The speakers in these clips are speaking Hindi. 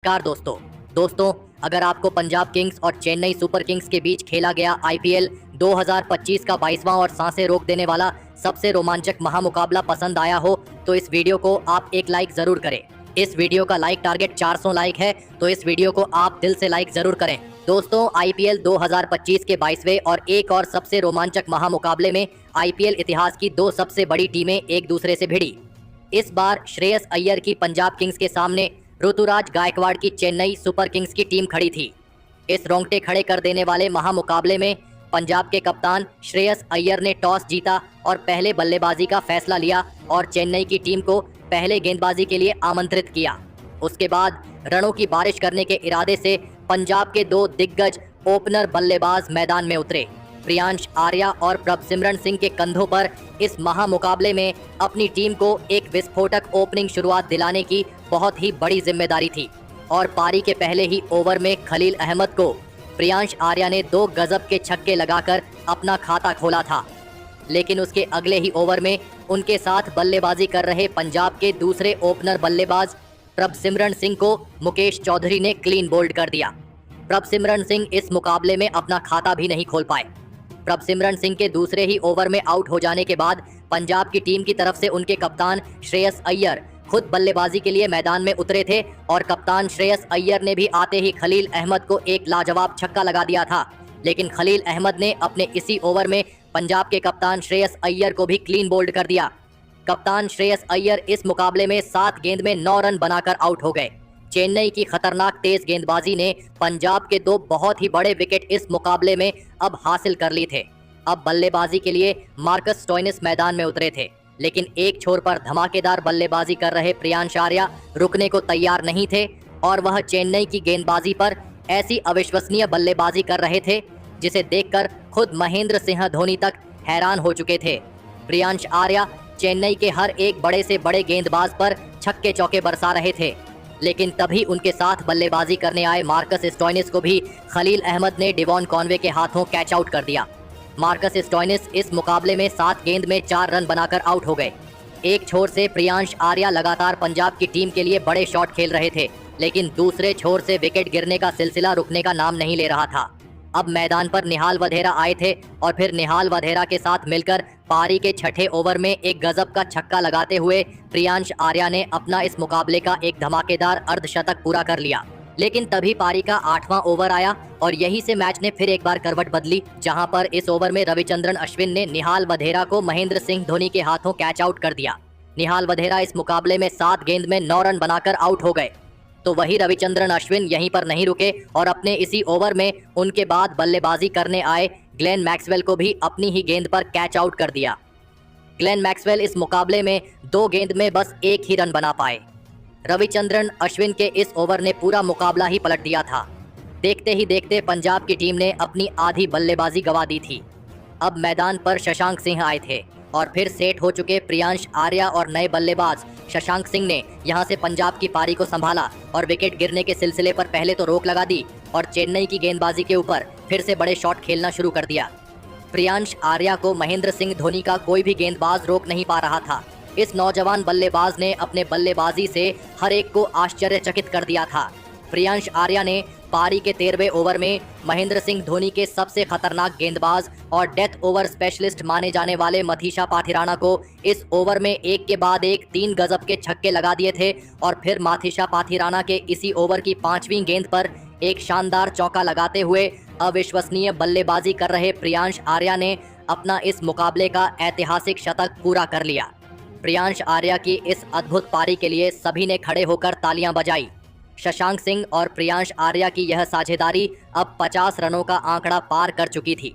नमस्कार दोस्तों अगर आपको पंजाब किंग्स और चेन्नई सुपर किंग्स के बीच खेला गया आईपीएल 2025 का 22वां और सांसें रोक देने वाला सबसे रोमांचक महामुकाबला पसंद आया हो तो इस वीडियो को आप एक लाइक जरूर करें। इस वीडियो का लाइक टारगेट 400 लाइक है तो इस वीडियो को आप दिल से लाइक जरूर करें। दोस्तों, आईपीएल 2025 के 22वें और एक और सबसे रोमांचक महामुकाबले में आईपीएल इतिहास की दो सबसे बड़ी टीमें एक दूसरे से भिड़ी। इस बार श्रेयस अय्यर की पंजाब किंग्स के सामने ऋतुराज गायकवाड़ की चेन्नई सुपर किंग्स की टीम खड़ी थी। इस रोंगटे खड़े कर देने वाले महामुकाबले में पंजाब के कप्तान श्रेयस अय्यर ने टॉस जीता और पहले बल्लेबाजी का फैसला लिया और चेन्नई की टीम को पहले गेंदबाजी के लिए आमंत्रित किया। उसके बाद रनों की बारिश करने के इरादे से पंजाब के दो दिग्गज ओपनर बल्लेबाज मैदान में उतरे। प्रियांश आर्या और प्रभसिमरन सिंह के कंधों पर इस महामुकाबले में अपनी टीम को एक विस्फोटक ओपनिंग शुरुआत दिलाने की बहुत ही बड़ी जिम्मेदारी थी और पारी के पहले ही ओवर में खलील अहमद को प्रियांश आर्या ने 2 गजब के छक्के लगाकर अपना खाता खोला था। लेकिन उसके अगले ही ओवर में उनके साथ बल्लेबाजी कर रहे पंजाब के दूसरे ओपनर बल्लेबाज प्रभसिमरन सिंह को मुकेश चौधरी ने क्लीन बोल्ड कर दिया। प्रभसिमरन सिंह इस मुकाबले में अपना खाता भी नहीं खोल पाए। प्रभसिमरन सिंह के दूसरे ही ओवर में आउट हो जाने के बाद पंजाब की टीम की तरफ से उनके कप्तान श्रेयस अय्यर खुद बल्लेबाजी के लिए मैदान में उतरे थे और कप्तान श्रेयस अय्यर ने भी आते ही खलील अहमद को एक लाजवाब छक्का लगा दिया था। लेकिन खलील अहमद ने अपने इसी ओवर में पंजाब के कप्तान श्रेयस अय्यर को भी क्लीन बोल्ड कर दिया। कप्तान श्रेयस अय्यर इस मुकाबले में 7 गेंद में 9 रन बनाकर आउट हो गए। चेन्नई की खतरनाक तेज गेंदबाजी ने पंजाब के 2 बहुत ही बड़े विकेट इस मुकाबले में अब हासिल कर लिए थे। अब बल्लेबाजी के लिए मार्कस स्टोइनिस मैदान में उतरे थे, लेकिन एक छोर पर धमाकेदार बल्लेबाजी कर रहे प्रियांश आर्या रुकने को तैयार नहीं थे और वह चेन्नई की गेंदबाजी पर ऐसी अविश्वसनीय बल्लेबाजी कर रहे थे जिसे देखकर खुद महेंद्र सिंह धोनी तक हैरान हो चुके थे। प्रियांश आर्या चेन्नई के हर एक बड़े से बड़े गेंदबाज पर छक्के चौके बरसा रहे थे, लेकिन तभी उनके साथ बल्लेबाजी करने आए मार्कस स्टोइनिस को भी खलील अहमद ने डेवॉन कॉनवे के हाथों कैच आउट कर दिया। मार्कस स्टोइनिस इस मुकाबले में 7 गेंद में 4 रन बनाकर आउट हो गए। एक छोर से प्रियांश आर्या लगातार पंजाब की टीम के लिए बड़े शॉट खेल रहे थे, लेकिन दूसरे छोर से विकेट गिरने का सिलसिला रुकने का नाम नहीं ले रहा था। अब मैदान पर निहाल वधेरा आए थे और फिर निहाल वधेरा के साथ मिलकर पारी के छठे ओवर में एक गजब का छक्का लगाते हुए प्रियांश आर्या ने अपना इस मुकाबले का एक धमाकेदार अर्धशतक पूरा कर लिया। लेकिन तभी पारी का 8वां ओवर आया और यहीं से मैच ने फिर एक बार करवट बदली, जहां पर इस ओवर में रविचंद्रन अश्विन ने निहाल वधेरा को महेंद्र सिंह धोनी के हाथों कैच आउट कर दिया। निहाल वधेरा इस मुकाबले में 7 गेंद में 9 रन बनाकर आउट हो गए। तो वही रविचंद्रन अश्विन यहीं पर नहीं रुके और अपने इसी ओवर में उनके बाद बल्लेबाजी करने आए ग्लेन मैक्सवेल को भी अपनी ही गेंद पर कैच आउट कर दिया। ग्लेन मैक्सवेल इस मुकाबले में 2 गेंद में बस 1 ही रन बना पाए। रविचंद्रन अश्विन के इस ओवर ने पूरा मुकाबला ही पलट दिया था। देखते ही देखते पंजाब की टीम ने अपनी आधी बल्लेबाजी गंवा दी थी। अब मैदान पर शशांक सिंह आए थे और फिर सेट हो चुके प्रियांश आर्या और नए बल्लेबाज शशांक सिंह ने यहां से पंजाब की पारी को संभाला और विकेट गिरने के सिलसिले पर पहले तो रोक लगा दी और चेन्नई की गेंदबाजी के ऊपर फिर से बड़े शॉट खेलना शुरू कर दिया। प्रियांश आर्या को महेंद्र सिंह धोनी का कोई भी गेंदबाज रोक नहीं पा रहा था। इस नौजवान बल्लेबाज ने अपने बल्लेबाजी से हर एक को आश्चर्यचकित कर दिया था। प्रियांश आर्या ने पारी के 13वें ओवर में महेंद्र सिंह धोनी के सबसे खतरनाक गेंदबाज और डेथ ओवर स्पेशलिस्ट माने जाने वाले मथीशा पाथिराना को इस ओवर में एक के बाद एक 3 गजब के छक्के लगा दिए थे और फिर मथीशा पाथिराना के इसी ओवर की 5वीं गेंद पर एक शानदार चौका लगाते हुए अविश्वसनीय बल्लेबाजी कर रहे प्रियांश आर्या ने अपना इस मुकाबले का ऐतिहासिक शतक पूरा कर लिया। प्रियांश आर्या की इस अद्भुत पारी के लिए सभी ने खड़े होकर तालियां बजाई। शशांक सिंह और प्रियांश आर्या की यह साझेदारी अब 50 रनों का आंकड़ा पार कर चुकी थी।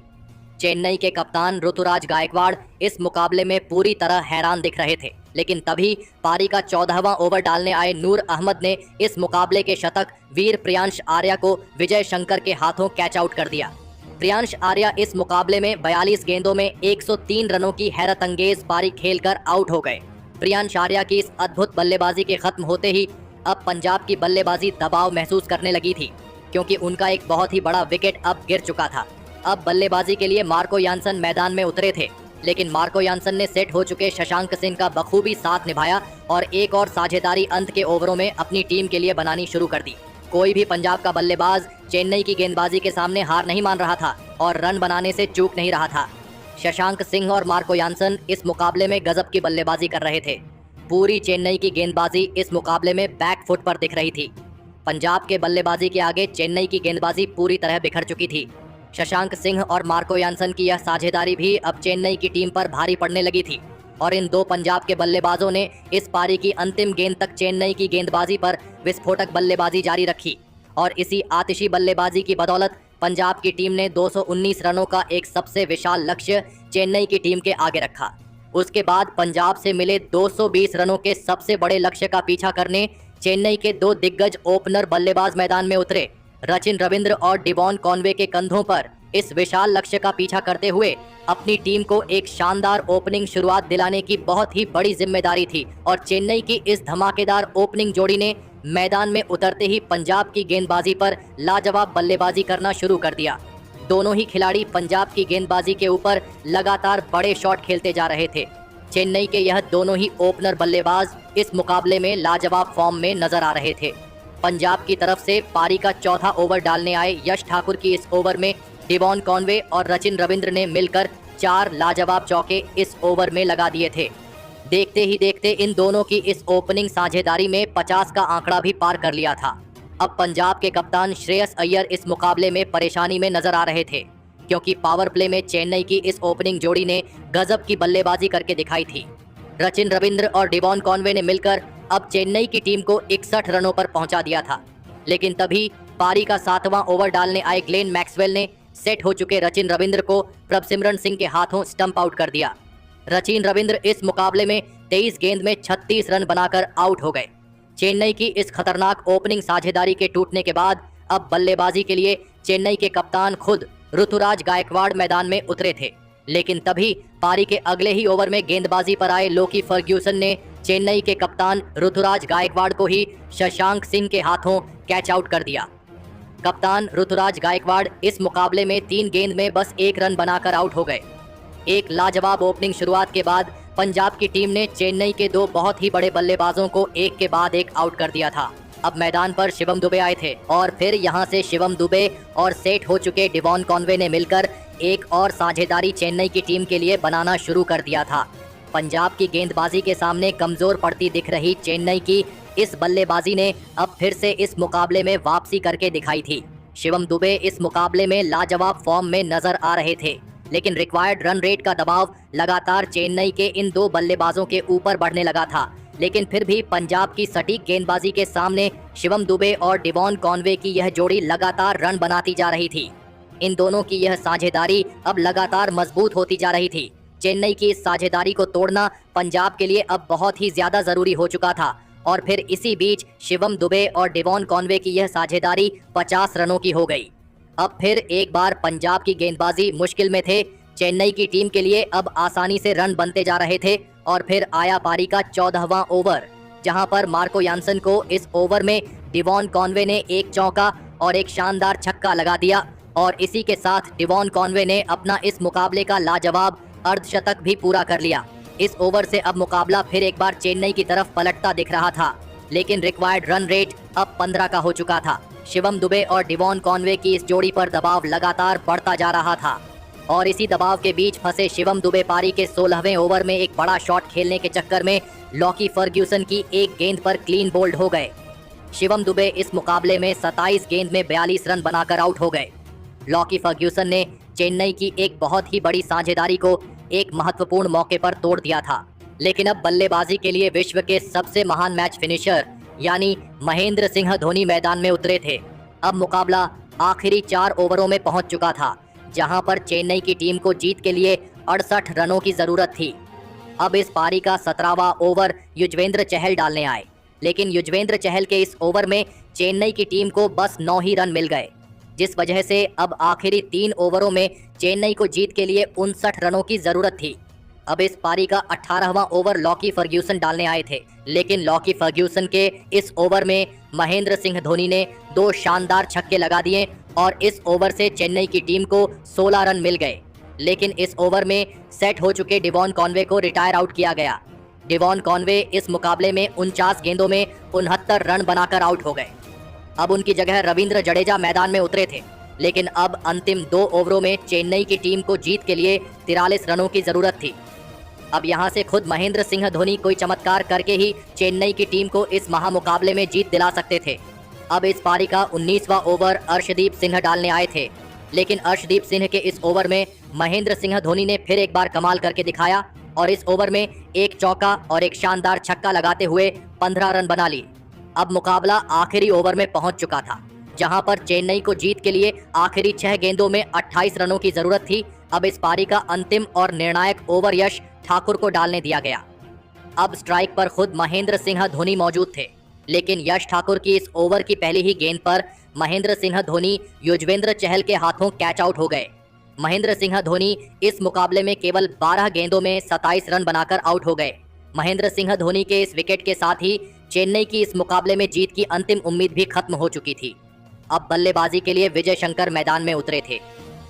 चेन्नई के कप्तान ऋतुराज गायकवाड़ इस मुकाबले में पूरी तरह हैरान दिख रहे थे, लेकिन तभी पारी का 14वां ओवर डालने आए नूर अहमद ने इस मुकाबले के शतक वीर प्रियांश आर्या को विजय शंकर के हाथों कैच आउट कर दिया। प्रियांश आर्या इस मुकाबले में 42 गेंदों में 103 रनों की हैरत अंगेज पारी खेलकर आउट हो गए। प्रियांश आर्या की इस अद्भुत बल्लेबाजी के खत्म होते ही अब पंजाब की बल्लेबाजी दबाव महसूस करने लगी थी, क्योंकि उनका एक बहुत ही बड़ा विकेट अब गिर चुका था। अब बल्लेबाजी के लिए मार्को यानसन मैदान में उतरे थे, लेकिन मार्को यानसन ने सेट हो चुके शशांक सिंह का बखूबी साथ निभाया और एक और साझेदारी अंत के ओवरों में अपनी टीम के लिए बनानी शुरू कर दी। कोई भी पंजाब का बल्लेबाज चेन्नई की गेंदबाजी के सामने हार नहीं मान रहा था और रन बनाने से चूक नहीं रहा था। शशांक सिंह और मार्को यान्सन इस मुकाबले में गजब की बल्लेबाजी कर रहे थे। पूरी चेन्नई की गेंदबाजी इस मुकाबले में बैक फुट पर दिख रही थी। पंजाब के बल्लेबाजी के आगे चेन्नई की गेंदबाजी पूरी तरह बिखर चुकी थी। शशांक सिंह और मार्को यान्सन की यह साझेदारी भी अब चेन्नई की टीम पर भारी पड़ने लगी थी और इन दो पंजाब के बल्लेबाजों ने इस पारी की अंतिम गेंद तक चेन्नई की गेंदबाजी पर विस्फोटक बल्लेबाजी जारी रखी और इसी आतिशी बल्लेबाजी की बदौलत पंजाब की टीम ने 219 रनों का एक सबसे विशाल लक्ष्य चेन्नई की टीम के आगे रखा। उसके बाद पंजाब से मिले 220 रनों के सबसे बड़े लक्ष्य का पीछा करने चेन्नई के दो दिग्गज ओपनर बल्लेबाज मैदान में उतरे। रचिन रविंद्र और डिवॉन कॉनवे के कंधों पर इस विशाल लक्ष्य का पीछा करते हुए अपनी टीम को एक शानदार ओपनिंग शुरुआत दिलाने की बहुत ही बड़ी जिम्मेदारी थी और चेन्नई की इस धमाकेदार ओपनिंग जोड़ी ने मैदान में उतरते ही पंजाब की गेंदबाजी पर लाजवाब बल्लेबाजी करना शुरू कर दिया। दोनों ही खिलाड़ी पंजाब की गेंदबाजी के ऊपर लगातार बड़े शॉट खेलते जा रहे थे। चेन्नई के यह दोनों ही ओपनर बल्लेबाज इस मुकाबले में लाजवाब फॉर्म में नजर आ रहे थे। पंजाब की तरफ से पारी का चौथा ओवर डालने आए यश ठाकुर की इस ओवर में डिवॉन कॉनवे और रचिन रविंद्र ने मिलकर 4 लाजवाब चौके इस ओवर में लगा दिए थे। देखते ही देखते इन दोनों की इस ओपनिंग साझेदारी में 50 का आंकड़ा भी पार कर लिया था। अब पंजाब के कप्तान श्रेयस अय्यर इस मुकाबले में परेशानी में नजर आ रहे थे क्योंकि पावर प्ले में चेन्नई की इस ओपनिंग जोड़ी ने गजब की बल्लेबाजी करके दिखाई थी। रचिन रविंद्र और डिवॉन कॉनवे ने मिलकर अब चेन्नई की टीम को 61 रनों पर पहुंचा दिया था, लेकिन तभी पारी का 7वां ओवर डालने आए ग्लेन मैक्सवेल ने सेट हो चुके रचिन रविंद्र को प्रभसिमरन सिंह के हाथों स्टंप आउट कर दिया। रचिन रविंद्र इस मुकाबले में 23 गेंद में 36 रन बनाकर आउट हो गए। चेन्नई की इस खतरनाक ओपनिंग साझेदारी के टूटने के बाद अब बल्लेबाजी के लिए चेन्नई के कप्तान खुद ऋतुराज गायकवाड़ मैदान में उतरे थे, लेकिन तभी पारी के अगले ही ओवर में गेंदबाजी पर आए लोकी फर्ग्यूसन ने चेन्नई के कप्तान ऋतुराज गायकवाड़ को ही शशांक सिंह के हाथों कैच आउट कर दिया। कप्तान ऋतुराज गायकवाड़ इस मुकाबले में 3 गेंद में बस 1 रन बनाकर आउट हो गए। एक लाजवाब ओपनिंग शुरुआत के बाद पंजाब की टीम ने चेन्नई के 2 बहुत ही बड़े बल्लेबाजों को एक के बाद एक आउट कर दिया था। अब मैदान पर शिवम दुबे आए थे और फिर यहां से शिवम दुबे और सेट हो चुके डिवॉन कॉनवे ने मिलकर एक और साझेदारी चेन्नई की टीम के लिए बनाना शुरू कर दिया था। पंजाब की गेंदबाजी के सामने कमजोर पड़ती दिख रही चेन्नई की इस बल्लेबाजी ने अब फिर से इस मुकाबले में वापसी करके दिखाई थी। शिवम दुबे इस मुकाबले में लाजवाब फॉर्म में नजर आ रहे थे, लेकिन रिक्वायर्ड रन रेट का दबाव लगातार चेन्नई के इन 2 बल्लेबाजों के ऊपर बढ़ने लगा था, लेकिन फिर भी पंजाब की सटीक गेंदबाजी के सामने शिवम दुबे और डिवॉन कॉनवे की यह जोड़ी लगातार रन बनाती जा रही थी। इन दोनों की यह साझेदारी अब लगातार मजबूत होती जा रही थी। चेन्नई की इस साझेदारी को तोड़ना पंजाब के लिए अब बहुत ही ज्यादा जरूरी हो चुका था और फिर इसी बीच शिवम दुबे और डिवॉन कॉनवे की यह साझेदारी 50 रनों की हो गई। अब फिर एक बार पंजाब की गेंदबाजी मुश्किल में थे। चेन्नई की टीम के लिए अब आसानी से रन बनते जा रहे थे और फिर आया पारी का 14वां ओवर, जहां पर मार्को यान्सन को इस ओवर में डिवॉन कॉनवे ने 1 चौका और एक शानदार छक्का लगा दिया और इसी के साथ डिवॉन कॉनवे ने अपना इस मुकाबले का लाजवाब अर्धशतक भी पूरा कर लिया। इस ओवर से अब मुकाबला फिर एक बार चेन्नई की तरफ पलटता दिख रहा था, लेकिन रिक्वायर्ड रन रेट अब 15 का हो चुका था। शिवम दुबे और डिवॉन कॉनवे की इस जोड़ी पर दबाव लगातार बढ़ता जा रहा था और इसी दबाव के बीच फंसे शिवम दुबे पारी के 16वें ओवर में एक बड़ा शॉट खेलने के चक्कर में लॉकी फर्ग्यूसन की एक गेंद पर क्लीन बोल्ड हो गए। शिवम दुबे इस मुकाबले में 27 गेंद में 42 रन बनाकर आउट हो गए। लॉकी फर्ग्यूसन ने चेन्नई की एक बहुत ही बड़ी साझेदारी को एक महत्वपूर्ण मौके पर तोड़ दिया था, लेकिन अब बल्लेबाजी के लिए विश्व के सबसे महान मैच फिनिशर यानी महेंद्र सिंह धोनी मैदान में उतरे थे। अब मुकाबला आखिरी 4 ओवरों में पहुंच चुका था, जहां पर चेन्नई की टीम को जीत के लिए 68 रनों की जरूरत थी। अब इस पारी का 17वां ओवर युजवेंद्र चहल डालने आए, लेकिन युजवेंद्र चहल के इस ओवर में चेन्नई की टीम को बस 9 ही रन मिल गए, जिस वजह से अब आखिरी 3 ओवरों में चेन्नई को जीत के लिए 59 रनों की जरूरत थी। अब इस पारी का 18वां ओवर लॉकी फर्ग्यूसन डालने आए थे, लेकिन लॉकी फर्ग्यूसन के इस ओवर में महेंद्र सिंह धोनी ने 2 शानदार छक्के लगा दिए और इस ओवर से चेन्नई की टीम को 16 रन मिल गए। लेकिन इस ओवर में सेट हो चुके डिवॉन कॉनवे को रिटायर आउट किया गया। डिवॉन कॉनवे इस मुकाबले में 49 गेंदों में 69 रन बनाकर आउट हो गए। अब उनकी जगह रविंद्र जडेजा मैदान में उतरे थे, लेकिन अब अंतिम 2 ओवरों में चेन्नई की टीम को जीत के लिए 43 रनों की जरूरत थी। अब यहां से खुद महेंद्र सिंह धोनी कोई चमत्कार करके ही चेन्नई की टीम को इस महामुकाबले में जीत दिला सकते थे। अब इस पारी का 19वां ओवर अर्शदीप सिंह डालने आए थे, लेकिन अर्शदीप सिंह के इस ओवर में महेंद्र सिंह धोनी ने फिर एक बार कमाल करके दिखाया और इस ओवर में एक चौका और एक शानदार छक्का लगाते हुए 15 रन बना लिए। अब मुकाबला आखिरी ओवर में पहुंच चुका था, जहां पर चेन्नई को जीत के लिए आखिरी 6 गेंदों में 28 रनों की जरूरत थी। अब इस पारी का अंतिम और निर्णायक ओवर यश ठाकुर को डालने दिया गया। अब स्ट्राइक पर खुद महेंद्र सिंह धोनी मौजूद थे, लेकिन यश ठाकुर की इस ओवर की पहली ही गेंद पर महेंद्र सिंह धोनी युजवेंद्र चहल के हाथों कैच आउट हो गए। महेंद्र सिंह धोनी इस मुकाबले में केवल 12 गेंदों में 27 रन बनाकर आउट हो गए। महेंद्र सिंह धोनी के इस विकेट के साथ ही चेन्नई की इस मुकाबले में जीत की अंतिम उम्मीद भी खत्म हो चुकी थी। अब बल्लेबाजी के लिए विजय शंकर मैदान में उतरे थे,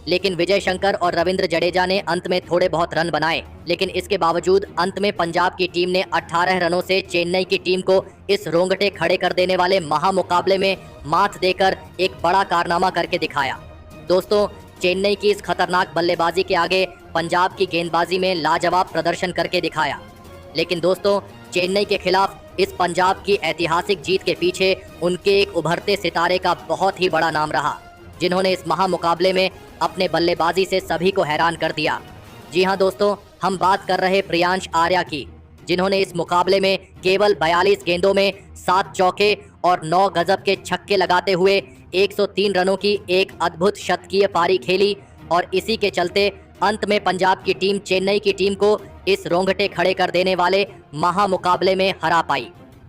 लेकिन विजय शंकर और रविंद्र जडेजा ने अंत में थोड़े बहुत रन बनाए, लेकिन इसके बावजूद अंत में पंजाब की टीम ने 18 रनों से चेन्नई की टीम को इस रोंगटे खड़े कर देने वाले महामुकाबले में मात देकर एक बड़ा कारनामा करके दिखाया। दोस्तों, चेन्नई की इस खतरनाक बल्लेबाजी के आगे पंजाब की गेंदबाजी में लाजवाब प्रदर्शन करके दिखाया। लेकिन दोस्तों, चेन्नई के खिलाफ इस पंजाब की ऐतिहासिक जीत के पीछे उनके एक उभरते सितारे का बहुत ही बड़ा नाम रहा, जिन्होंने इस महामुकाबले में अपने बल्लेबाजी से सभी को हैरान कर दिया। जी हां दोस्तों, हम बात कर रहे प्रियांश आर्या की, जिन्होंने इस मुकाबले में केवल 42 गेंदों में 7 चौके और 9 गजब के छक्के लगाते हुए 103 रनों की एक अद्भुत शतकीय पारी खेली और इसी के चलते अंत में पंजाब की टीम चेन्नई की टीम को इस रोंगटे खड़े कर देने वाले महामुकाबले में हरा पाई।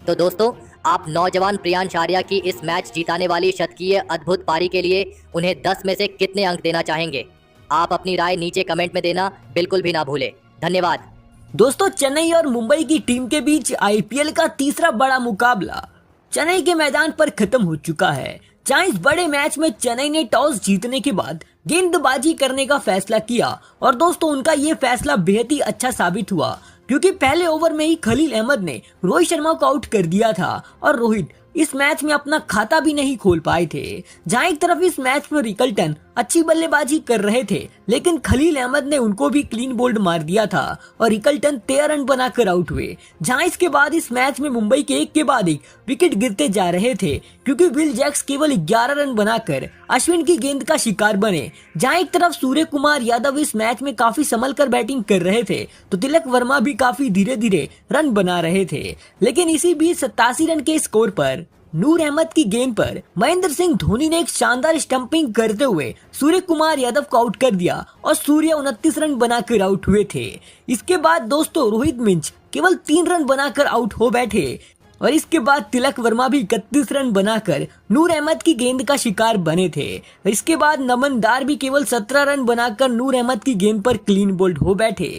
तो दोस्तों, आप नौजवान प्रियांश आर्या की इस मैच जिताने वाली शतकीय अद्भुत पारी के लिए उन्हें 10 में से कितने अंक देना चाहेंगे? आप अपनी राय नीचे कमेंट में देना बिल्कुल भी ना भूले। धन्यवाद। दोस्तों, चेन्नई और मुंबई की टीम के बीच आईपीएल का तीसरा बड़ा मुकाबला चेन्नई के मैदान पर खत्म हो चुका है, जहां इस बड़े मैच में चेन्नई ने टॉस जीतने के बाद गेंदबाजी करने का फैसला किया और दोस्तों उनका ये फैसला बेहद ही अच्छा साबित हुआ, क्योंकि पहले ओवर में ही खलील अहमद ने रोहित शर्मा को आउट कर दिया था और रोहित इस मैच में अपना खाता भी नहीं खोल पाए थे। जहां एक तरफ इस मैच में रिकल्टन अच्छी बल्लेबाजी कर रहे थे, लेकिन खलील अहमद ने उनको भी क्लीन बोल्ड मार दिया था और रिकल्टन 13 रन बनाकर आउट हुए। जहां इसके बाद इस मैच में मुंबई के एक के बाद एक विकेट गिरते जा रहे थे, क्योंकि विल जैक्स केवल 11 रन बनाकर अश्विन की गेंद का शिकार बने। जहां एक तरफ सूर्य कुमार यादव इस मैच में काफी संभल कर बैटिंग कर रहे थे, तो तिलक वर्मा भी काफी धीरे धीरे रन बना रहे थे, लेकिन इसी बीच 87 रन के स्कोर पर नूर अहमद की गेंद पर महेंद्र सिंह धोनी ने एक शानदार स्टंपिंग करते हुए सूर्य कुमार यादव को आउट कर दिया और सूर्य 29 रन बनाकर आउट हुए थे। इसके बाद दोस्तों रोहित मिंज केवल 3 रन बनाकर आउट हो बैठे और इसके बाद तिलक वर्मा भी 31 रन बनाकर नूर अहमद की गेंद का शिकार बने थे। इसके बाद नमन दार भी केवल 17 रन बनाकर नूर अहमद की गेंद पर क्लीन बोल्ड हो बैठे।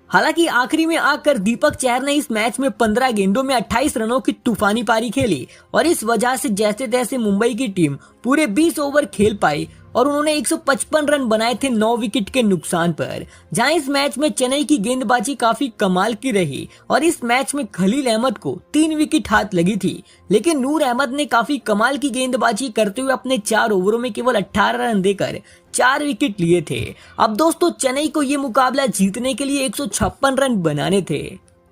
हालांकि आखिरी में आकर दीपक चहर ने इस मैच में 15 गेंदों में 28 रनों की तूफानी पारी खेली और इस वजह से जैसे तैसे मुंबई की टीम पूरे 20 ओवर खेल पाई और उन्होंने 155 रन बनाए थे 9 विकेट के नुकसान पर। जहां इस मैच में चेन्नई की गेंदबाजी काफी कमाल की रही और इस मैच में खलील अहमद को 3 विकेट हाथ लगी थी, लेकिन नूर अहमद ने काफी कमाल की गेंदबाजी करते हुए अपने 4 ओवरों में केवल 18 रन देकर 4 विकेट लिए थे। अब दोस्तों चेन्नई को ये मुकाबला जीतने के लिए 156 रन बनाने थे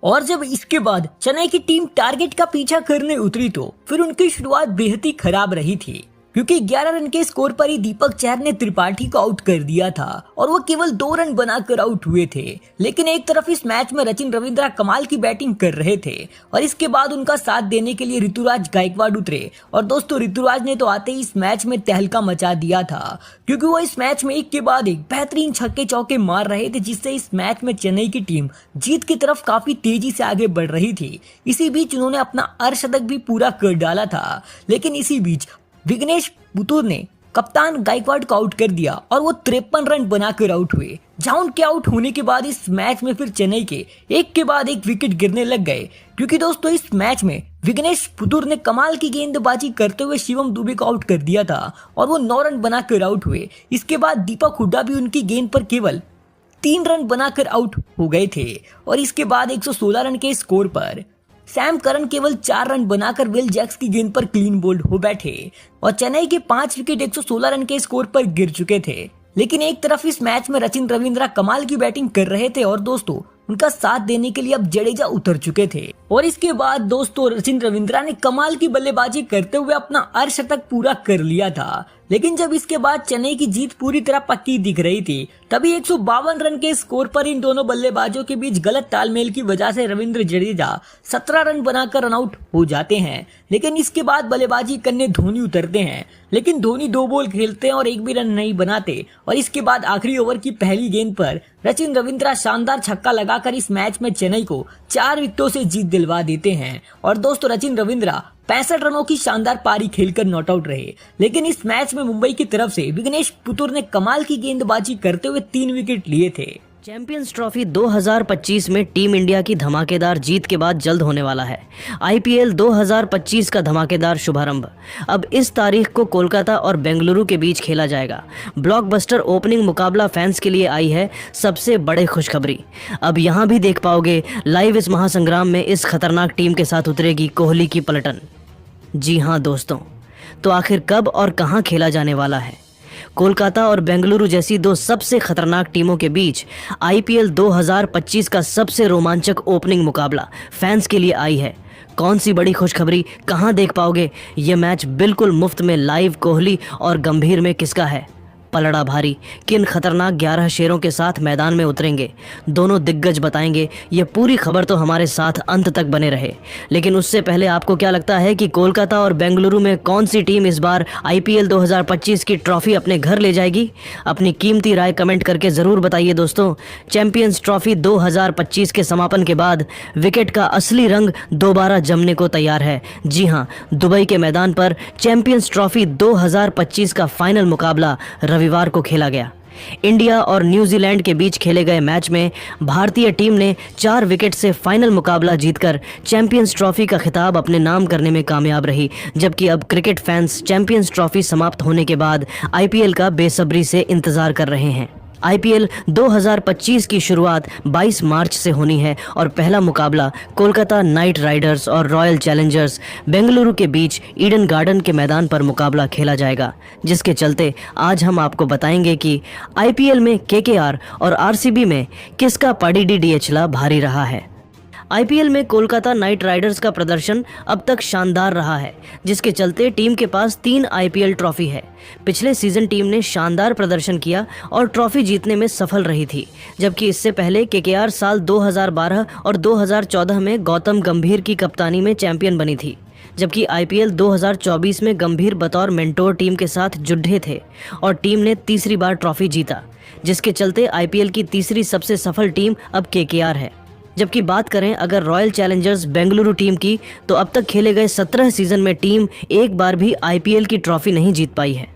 और जब इसके बाद चेन्नई की टीम टारगेट का पीछा करने उतरी तो फिर उनकी शुरुआत बेहद ही खराब रही थी, क्योंकि 11 रन के स्कोर पर ही दीपक चहर ने त्रिपाठी को आउट कर दिया था और वो केवल 2 रन बनाकर आउट हुए थे। लेकिन एक तरफ इस मैच में सचिन रविंद्र कमाल की बैटिंग कर रहे थे और इसके बाद उनका साथ देने के लिए ऋतुराज गायकवाड़ उतरे और दोस्तों ऋतुराज ने तो आते ही इस मैच में तहलका मचा दिया था, क्योंकि वो इस मैच में एक के बाद एक बेहतरीन छक्के चौके मार रहे थे, जिससे इस मैच में चेन्नई की टीम जीत की तरफ काफी तेजी से आगे बढ़ रही थी। इसी बीच उन्होंने अपना अर्धशतक भी पूरा कर डाला था, लेकिन इसी बीच विघ्नेश पुतूर ने कप्तान गायकवाड़ को आउट कर दिया और वो 53 रन बनाकर आउट हुए। जहां उनके आउट होने के बाद इस मैच में फिर चेन्नई के एक के बाद एक विकेट गिरने लग गए, क्योंकि दोस्तों इस मैच में विघ्नेश पुतूर ने कमाल की गेंदबाजी करते हुए शिवम दुबे को आउट कर दिया था और वो 9 रन बनाकर आउट हुए। इसके बाद दीपक हुड्डा भी उनकी गेंद पर केवल 3 रन बनाकर आउट हो गए थे और इसके बाद 116 रन के स्कोर पर सैम करन केवल 4 रन बनाकर विल जैक्स की गेंद पर क्लीन बोल्ड हो बैठे और चेन्नई के 5 विकेट 116 रन के स्कोर पर गिर चुके थे। लेकिन एक तरफ इस मैच में रचिन रविंद्रा कमाल की बैटिंग कर रहे थे और दोस्तों उनका साथ देने के लिए अब जडेजा उतर चुके थे और इसके बाद दोस्तों रचिन रविंद्रा ने कमाल की बल्लेबाजी करते हुए अपना अर्धशतक पूरा कर लिया था। लेकिन जब इसके बाद चेन्नई की जीत पूरी तरह पक्की दिख रही थी, तभी 152 रन के स्कोर पर इन दोनों बल्लेबाजों के बीच गलत तालमेल की वजह से रविंद्र जडेजा 17 रन बनाकर रन आउट हो जाते हैं। लेकिन इसके बाद बल्लेबाजी करने धोनी उतरते हैं, लेकिन धोनी 2 बॉल खेलते हैं और एक भी रन नहीं बनाते और इसके बाद आखिरी ओवर की पहली गेंद पर रचिन रविंद्रा शानदार छक्का लगाकर इस मैच में चेन्नई को 4 विकेटों से जीत दिलवा देते हैं। और दोस्तों रचिन रविंद्रा 65 रनों की शानदार पारी खेलकर नॉट आउट रहे। लेकिन इस मैच में मुंबई की तरफ से विघ्नेश पुतुर ने कमाल की गेंदबाजी करते हुए 3 विकेट लिए थे। चैंपियंस ट्रॉफी 2025 में टीम इंडिया की धमाकेदार जीत के बाद जल्द होने वाला है आईपीएल 2025 का धमाकेदार शुभारंभ। अब इस तारीख को कोलकाता और बेंगलुरु के बीच खेला जाएगा। ब्लॉकबस्टर ओपनिंग मुकाबला फैंस के लिए आई है सबसे बड़े खुशखबरी। अब यहाँ भी देख पाओगे लाइव इस महासंग्राम में इस खतरनाक टीम के साथ उतरेगी कोहली की पलटन। जी हाँ दोस्तों, तो आखिर कब और कहाँ खेला जाने वाला है? कोलकाता और बेंगलुरु जैसी 2 सबसे खतरनाक टीमों के बीच आईपीएल 2025 का सबसे रोमांचक ओपनिंग मुकाबला फैंस के लिए आई है। कौन सी बड़ी खुशखबरी, कहां देख पाओगे ये मैच बिल्कुल मुफ्त में लाइव? कोहली और गंभीर में किसका है पलड़ा भारी? किन खतरनाक 11 शेरों के साथ मैदान में उतरेंगे? दोनों दिग्गज बताएंगे। ये पूरी खबर तो हमारे साथ अंत तक बने रहे। लेकिन उससे पहले आपको क्या लगता है कि कोलकाता और बेंगलुरु में कौन सी टीम इस बार आईपीएल 2025 की ट्रॉफी अपने घर ले जाएगी? अपनी कीमती राय कमेंट करके ज़रूर बताइए दोस्तों। चैंपियंस ट्रॉफी 2025 के समापन के बाद विकेट का असली रंग दोबारा जमने को तैयार है। जी हाँ, दुबई के मैदान पर चैंपियंस ट्रॉफी 2025 का फाइनल मुकाबला रविवार को खेला गया। इंडिया और न्यूजीलैंड के बीच खेले गए मैच में भारतीय टीम ने 4 विकेट से फाइनल मुकाबला जीतकर चैंपियंस ट्रॉफी का खिताब अपने नाम करने में कामयाब रही। जबकि अब क्रिकेट फैंस चैंपियंस ट्रॉफी समाप्त होने के बाद आईपीएल का बेसब्री से इंतजार कर रहे हैं। आईपीएल 2025 की शुरुआत 22 मार्च से होनी है और पहला मुकाबला कोलकाता नाइट राइडर्स और रॉयल चैलेंजर्स बेंगलुरु के बीच ईडन गार्डन के मैदान पर मुकाबला खेला जाएगा। जिसके चलते आज हम आपको बताएंगे कि आईपीएल में केकेआर और आरसीबी में किसका पड़ीडीडीएचला भारी रहा है। आईपीएल में कोलकाता नाइट राइडर्स का प्रदर्शन अब तक शानदार रहा है, जिसके चलते टीम के पास 3 आईपीएल ट्रॉफी है। पिछले सीजन टीम ने शानदार प्रदर्शन किया और ट्रॉफी जीतने में सफल रही थी। जबकि इससे पहले केकेआर साल 2012 और 2014 में गौतम गंभीर की कप्तानी में चैंपियन बनी थी। जबकि आईपीएल 2024 में गंभीर बतौर मेंटोर टीम के साथ जुड़े थे और टीम ने तीसरी बार ट्रॉफी जीता। जिसके चलते आईपीएल की तीसरी सबसे सफल टीम अब केकेआर है। जबकि बात करें अगर रॉयल चैलेंजर्स बेंगलुरु टीम की, तो अब तक खेले गए 17 सीजन में टीम एक बार भी आईपीएल की ट्रॉफी नहीं जीत पाई है।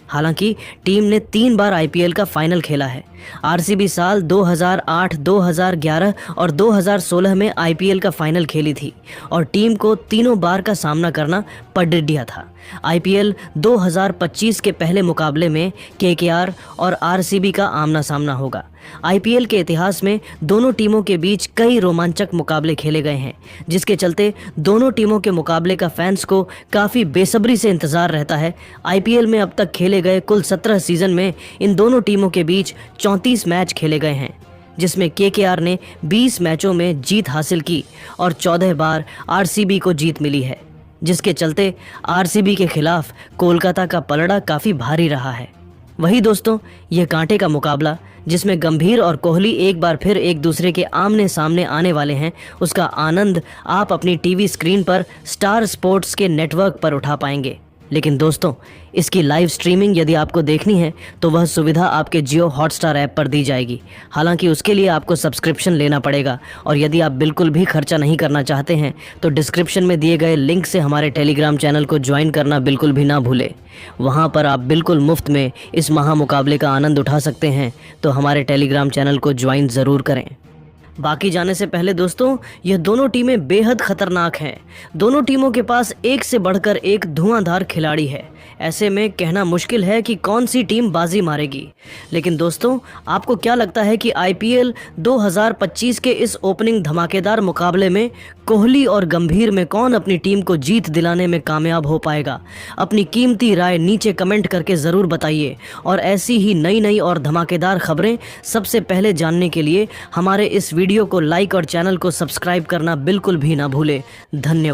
हालांकि टीम ने 3 बार आईपीएल का फाइनल खेला है। आरसीबी साल 2008, 2011 और 2016 में आईपीएल का फाइनल खेली थी और टीम को तीनों बार का सामना करना पड़ गया था। आईपीएल 2025 के पहले मुकाबले में केकेआर और आरसीबी का आमना सामना होगा। आईपीएल के इतिहास में दोनों टीमों के बीच कई रोमांचक मुकाबले खेले गए हैं, जिसके चलते दोनों टीमों के मुकाबले का फैंस को काफ़ी बेसब्री से इंतजार रहता है। आईपीएल में अब तक खेले गए कुल 17 सीजन में इन दोनों टीमों के बीच 34 मैच खेले गए हैं, जिसमें केकेआर ने 20 मैचों में जीत हासिल की और 14 बार आरसीबी को जीत मिली है। जिसके चलते आरसीबी के खिलाफ कोलकाता का पलड़ा काफ़ी भारी रहा है। वही दोस्तों, ये कांटे का मुकाबला जिसमें गंभीर और कोहली एक बार फिर एक दूसरे के आमने सामने आने वाले हैं, उसका आनंद आप अपनी टीवी स्क्रीन पर स्टार स्पोर्ट्स के नेटवर्क पर उठा पाएंगे। लेकिन दोस्तों, इसकी लाइव स्ट्रीमिंग यदि आपको देखनी है तो वह सुविधा आपके जियो हॉटस्टार ऐप पर दी जाएगी। हालांकि उसके लिए आपको सब्सक्रिप्शन लेना पड़ेगा और यदि आप बिल्कुल भी खर्चा नहीं करना चाहते हैं तो डिस्क्रिप्शन में दिए गए लिंक से हमारे टेलीग्राम चैनल को ज्वाइन करना बिल्कुल भी ना भूलें। वहां पर आप बिल्कुल मुफ्त में इस महामुकाबले का आनंद उठा सकते हैं, तो हमारे टेलीग्राम चैनल को ज्वाइन ज़रूर करें। बाकी जाने से पहले दोस्तों, यह दोनों टीमें बेहद खतरनाक हैं। दोनों टीमों के पास एक से बढ़कर एक धुआंधार खिलाड़ी है। ऐसे में कहना मुश्किल है कि कौन सी टीम बाजी मारेगी। लेकिन दोस्तों, आपको क्या लगता है कि आईपीएल 2025 के इस ओपनिंग धमाकेदार मुकाबले में कोहली और गंभीर में कौन अपनी टीम को जीत दिलाने में कामयाब हो पाएगा? अपनी कीमती राय नीचे कमेंट करके ज़रूर बताइए और ऐसी ही नई और धमाकेदार खबरें सबसे पहले जानने के लिए हमारे इस वीडियो को लाइक और चैनल को सब्सक्राइब करना बिल्कुल भी ना भूलें। धन्यवाद।